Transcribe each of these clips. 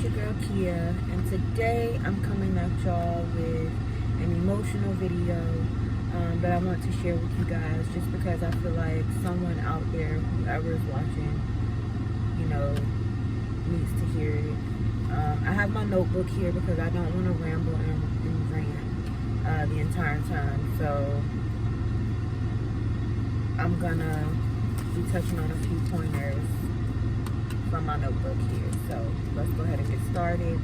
your girl Kia, and today I'm coming at y'all with an emotional video that I want to share with you guys, just because I feel like someone out there, whoever is watching, needs to hear it. I have my notebook here because I don't want to ramble and rant the entire time, so I'm gonna be touching on a few pointers from my notebook here. So let's go ahead and get started.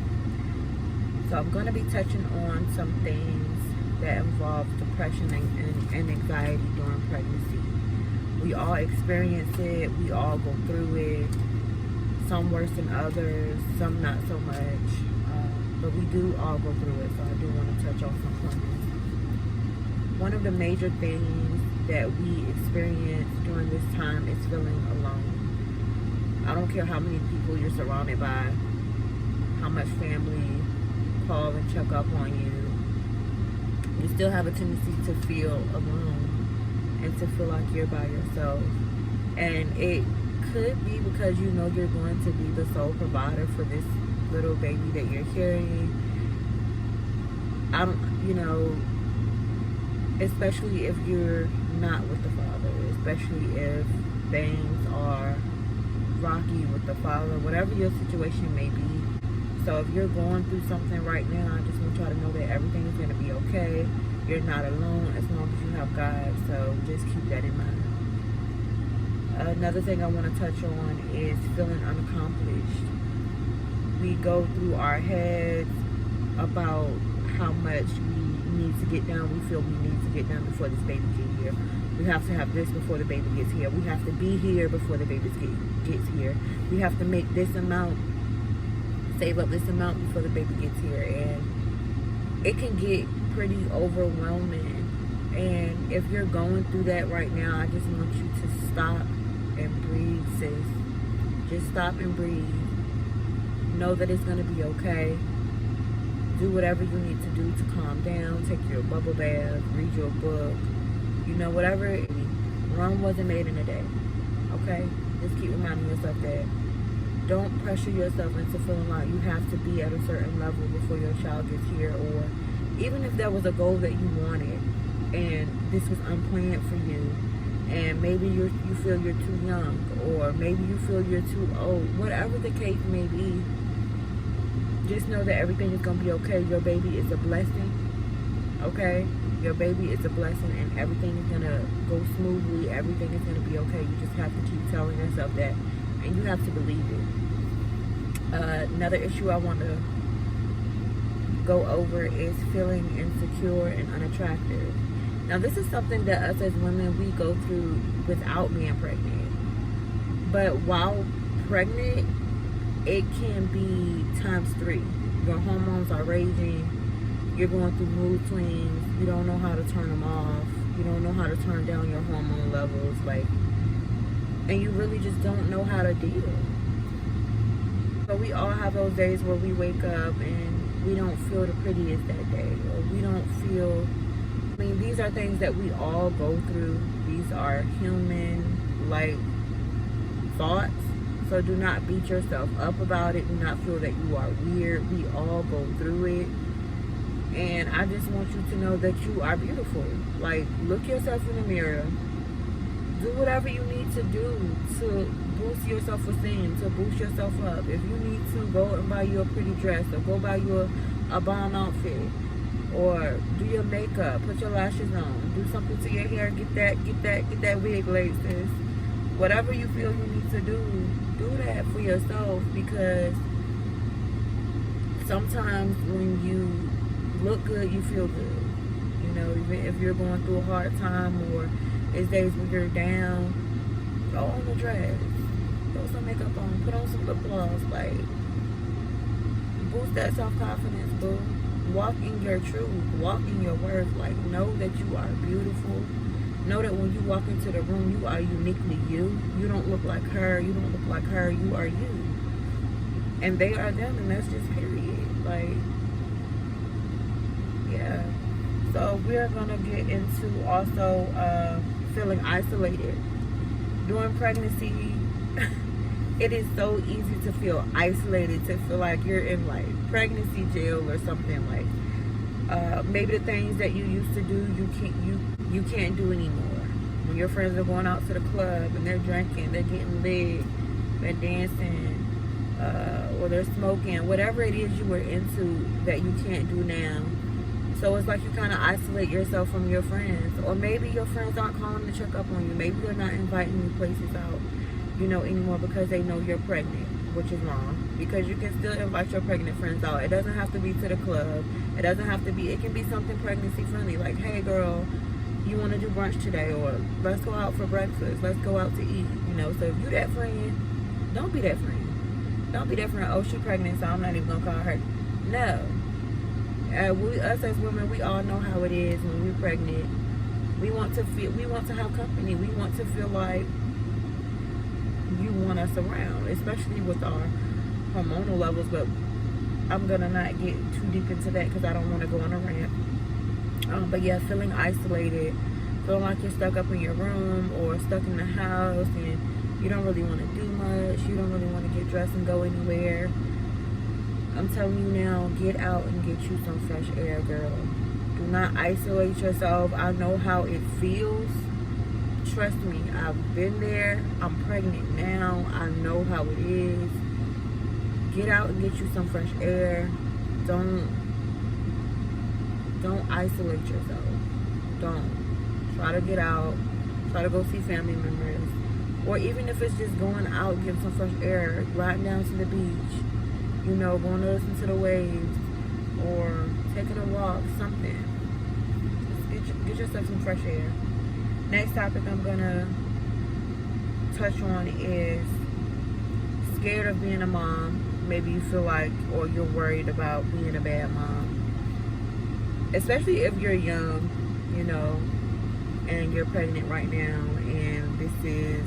So I'm going to be touching on some things that involve depression and anxiety during pregnancy. We all experience it. We all go through it. Some worse than others, some not so much. But we do all go through it. So I do want to touch on some pointers. One of the major things that we experience during this time is feeling alone. I don't care how many people you're surrounded by, how much family call and check up on you, you still have a tendency to feel alone and to feel like you're by yourself. And it could be because you know you're going to be the sole provider for this little baby that you're carrying. Especially if you're not with the father, especially if things are rocky with the father, whatever your situation may be. So if you're going through something right now, I just want y'all to know that everything is going to be okay. You're not alone as long as you have God. So just keep that in mind. Another thing I want to touch on is feeling unaccomplished. We go through our heads about how much we need to get done. We feel we need to get done before this baby gets here. We have to have this before the baby gets here. We have to be here before the baby gets here. We have to make this amount, save up this amount before the baby gets here. And it can get pretty overwhelming. And if you're going through that right now, I just want you to stop and breathe, sis. Just stop and breathe. Know that it's going to be okay. Do whatever you need to do to calm down. Take your bubble bath, read your book. Whatever. Rome wasn't made in a day. Okay? Just keep reminding yourself that. Don't pressure yourself into feeling like you have to be at a certain level before your child gets here. Or even if there was a goal that you wanted and this was unplanned for you, and maybe you feel you're too young, or maybe you feel you're too old, whatever the case may be, just know that everything is going to be okay. Your baby is a blessing. Okay? Your baby is a blessing, and everything is going to go smoothly. Everything is going to be okay. You just have to keep telling yourself that, and you have to believe it. Another issue I want to go over is feeling insecure and unattractive. Now, this is something that us as women, we go through without being pregnant. But while pregnant, it can be times 3. Your hormones are raging. You're going through mood swings. You don't know how to turn them off. You don't know how to turn down your hormone levels. And you really just don't know how to deal. So we all have those days where we wake up and we don't feel the prettiest that day. Or we don't feel... these are things that we all go through. These are human, thoughts. So do not beat yourself up about it. Do not feel that you are weird. We all go through it. And I just want you to know that you are beautiful. Look yourself in the mirror. Do whatever you need to do to boost your self-esteem, to boost yourself up. If you need to, go and buy you a pretty dress, or go buy you a bomb outfit, or do your makeup, put your lashes on, do something to your hair, get that wig lace, sis. Whatever you feel you need to do that for yourself, because sometimes when you look good, you feel good. Even if you're going through a hard time, or it's days when you're down, throw on a dress, throw some makeup on, put on some lip gloss, boost that self-confidence, boo. Walk in your truth, walk in your worth. Know that you are beautiful. Know that when you walk into the room, you are uniquely you. You don't look like her. You don't look like her. You are you. And they are them, and that's just period. Yeah. So we're going to get into also feeling isolated. During pregnancy, It is so easy to feel isolated, to feel like you're in like pregnancy jail or something. Like maybe the things that you used to do, you can't do anymore. When your friends are going out to the club and they're drinking, they're getting lit, they're dancing, or they're smoking, whatever it is you were into that you can't do now. So it's like you kind of isolate yourself from your friends. Or maybe your friends aren't calling to check up on you. Maybe they're not inviting you places out, anymore because they know you're pregnant, which is wrong. Because you can still invite your pregnant friends out. It doesn't have to be to the club. It doesn't have to be, it can be something pregnancy friendly. Like, hey girl, you want to do brunch today? Or let's go out for breakfast. Let's go out to eat. So if you that friend, don't be that friend. Don't be that friend. Oh, she pregnant, so I'm not even going to call her. No. Us as women, we all know how it is when we're pregnant. We want to have company. We want to feel like you want us around, especially with our hormonal levels. But I'm gonna not get too deep into that because I don't want to go on a rant. But yeah, feeling isolated, feeling like you're stuck up in your room or stuck in the house and you don't really want to do much. You don't really want to get dressed and go anywhere. I'm telling you now, get out and get you some fresh air, girl. Do not isolate yourself. I know how it feels. Trust me, I've been there. I'm pregnant now. I know how it is. Get out and get you some fresh air. Don't isolate yourself. Don't. Try to get out. Try to go see family members. Or even if it's just going out, getting some fresh air, riding down to the beach. Going to listen to the waves or taking a walk, something. Just get yourself some fresh air. Next topic I'm going to touch on is scared of being a mom. Maybe you feel like, or you're worried about being a bad mom. Especially if you're young, and you're pregnant right now and this is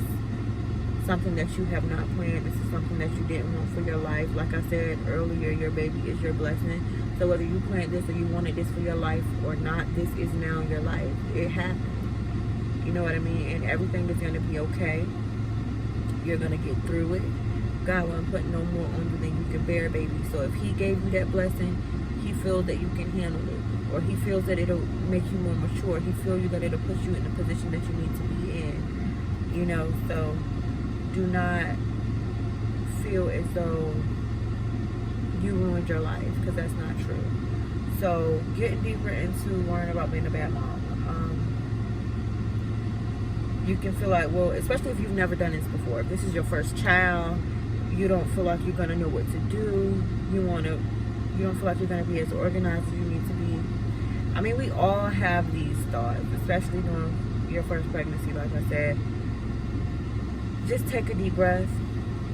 something that you have not planned. This is something that you didn't want for your life. Like I said earlier, your baby is your blessing. So whether you planned this or you wanted this for your life or not, this is now your life. It happened. You know what I mean? And everything is going to be okay. You're going to get through it. God won't put no more on you than you can bear, baby. So if he gave you that blessing, he feels that you can handle it. Or he feels that it'll make you more mature. He feels that it'll put you in the position that you need to be in. So do not feel as though you ruined your life, because that's not true. So getting deeper into worrying about being a bad mom, you can feel like, well, especially if you've never done this before, if this is your first child, you don't feel like you're going to know what to do. You don't feel like you're going to be as organized as you need to be. I mean, we all have these thoughts, especially during your first pregnancy, like I said. Just take a deep breath.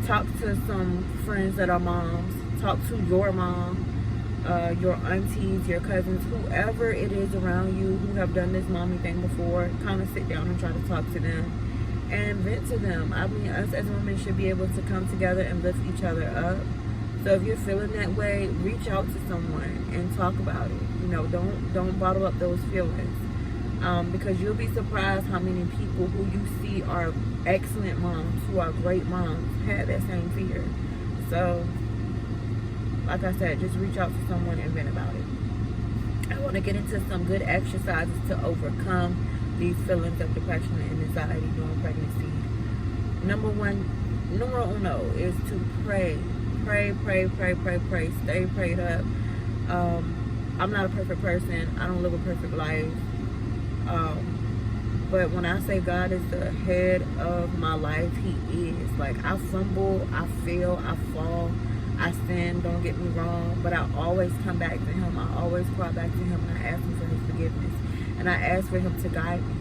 Talk to some friends that are moms. Talk to your mom, your aunties, your cousins, whoever it is around you who have done this mommy thing before. Kind of sit down and try to talk to them and vent to them. I mean, us as women should be able to come together and lift each other up. So if you're feeling that way, reach out to someone and talk about it. Don't bottle up those feelings. Because you'll be surprised how many people who you see are excellent moms, who are great moms, had that same fear. So, like I said, just reach out to someone and vent about it. I want to get into some good exercises to overcome these feelings of depression and anxiety during pregnancy. Numero uno is to pray. Pray. Stay prayed up. I'm not a perfect person. I don't live a perfect life. But when I say God is the head of my life, he is. Like, I fumble, I fail, I fall, I sin, don't get me wrong, but I always come back to him. I always cry back to him, and I ask him for his forgiveness. And I ask for him to guide me.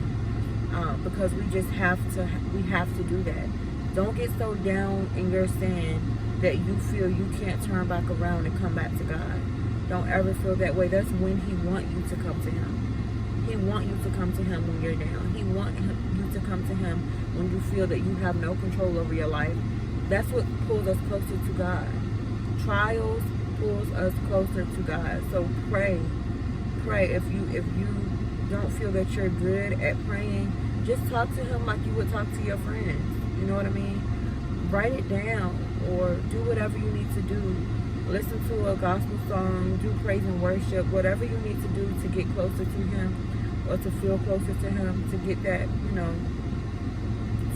Because we have to do that. Don't get so down in your sin that you feel you can't turn back around and come back to God. Don't ever feel that way. That's when he wants you to come to him. He wants you to come to him when you're down. He wants you to come to him when you feel that you have no control over your life. That's what pulls us closer to God. Trials pulls us closer to God. So pray. If you don't feel that you're good at praying, just talk to him like you would talk to your friends. You know what I mean? write it down or do whatever you need to do. Listen to a gospel song, do praise and worship, whatever you need to do to get closer to him or to feel closer to him, to get that,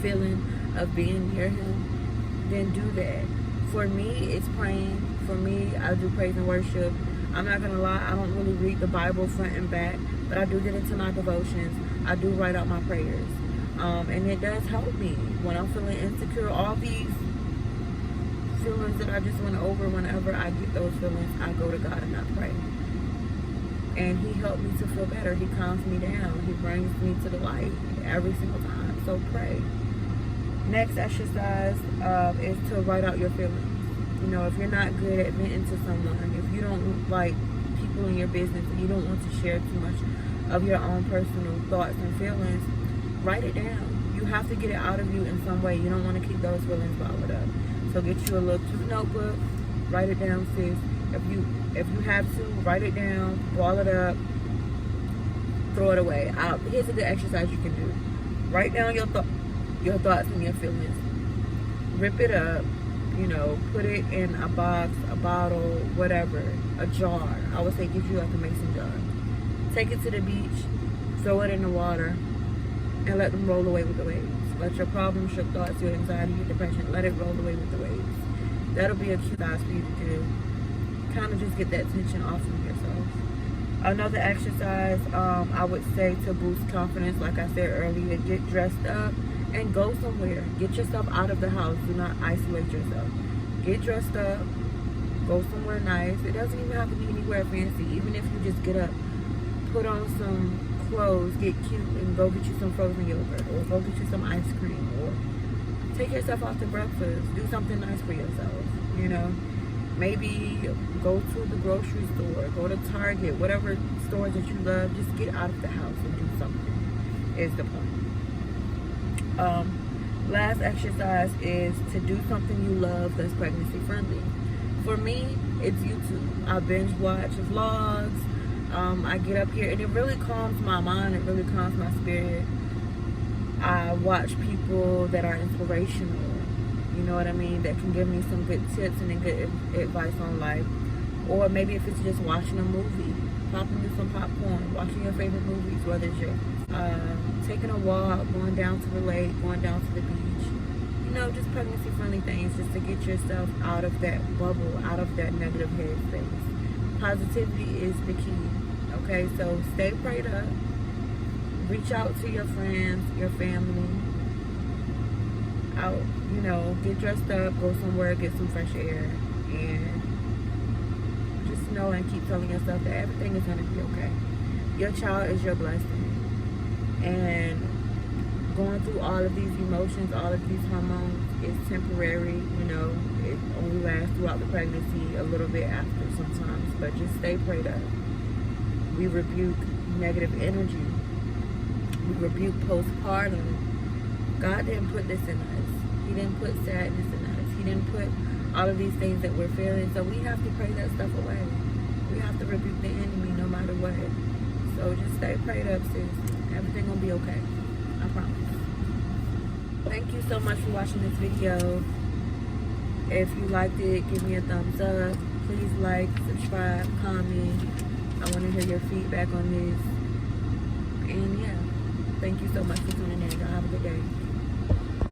feeling of being near him, then do that. For me, it's praying. For me, I do praise and worship. I'm not going to lie, I don't really read the Bible front and back, but I do get into my devotions. I do write out my prayers. And it does help me when I'm feeling insecure. All these feelings that I just went over, whenever I get those feelings, I go to God and I pray. And he helped me to feel better. He calms me down. He brings me to the light every single time. So pray. Next exercise is to write out your feelings. If you're not good at venting to someone, if you don't like people in your business and you don't want to share too much of your own personal thoughts and feelings, write it down. You have to get it out of you in some way. You don't want to keep those feelings bottled up. So get you a little cute notebook, write it down, sis. If you have to, write it down, ball it up, throw it away. Here's a good exercise you can do. Write down your thoughts and your feelings. Rip it up, put it in a box, a bottle, whatever, a jar. I would say get you like a mason jar. Take it to the beach, throw it in the water, and let them roll away with the waves. Let your problems, your thoughts, your anxiety, your depression, let it roll away with the waves. That'll be a cute exercise for you to do. Kind of just get that tension off of yourself. Another exercise, I would say, to boost confidence, like I said earlier, get dressed up and go somewhere. Get yourself out of the house. Do not isolate yourself. Get dressed up. Go somewhere nice. It doesn't even have to be anywhere fancy. Even if you just get up, put on some clothes, get cute, and go get you some frozen yogurt, or go get you some ice cream, or take yourself out to breakfast. Do something nice for yourself, Maybe go to the grocery store, go to Target, whatever stores that you love. Just get out of the house and do something, is the point. Last exercise is to do something you love that's pregnancy friendly. For me, it's YouTube. I binge watch vlogs. I get up here and it really calms my mind. It really calms my spirit. I watch people that are inspirational. You know what I mean? That can give me some good tips and good advice on life. Or maybe if it's just watching a movie, popping you some popcorn, watching your favorite movies, whether it's your taking a walk, going down to the lake, going down to the beach. Just pregnancy friendly things just to get yourself out of that bubble, out of that negative headspace. Positivity is the key. Okay, so stay prayed up. Reach out to your friends, your family. Out, get dressed up, go somewhere, get some fresh air, and just know and keep telling yourself that everything is going to be okay. Your child is your blessing. And going through all of these emotions, all of these hormones is temporary. It only lasts throughout the pregnancy, a little bit after sometimes, but just stay prayed up. We rebuke negative energy. We rebuke postpartum. God didn't put this in us. He didn't put sadness in us. He didn't put all of these things that we're feeling. So we have to pray that stuff away. We have to rebuke the enemy no matter what. So just stay prayed up, sis. Everything gonna be okay. I promise. Thank you so much for watching this video. If you liked it, give me a thumbs up. Please like, subscribe, comment. I want to hear your feedback on this. And yeah, thank you so much for tuning in. Y'all have a good day.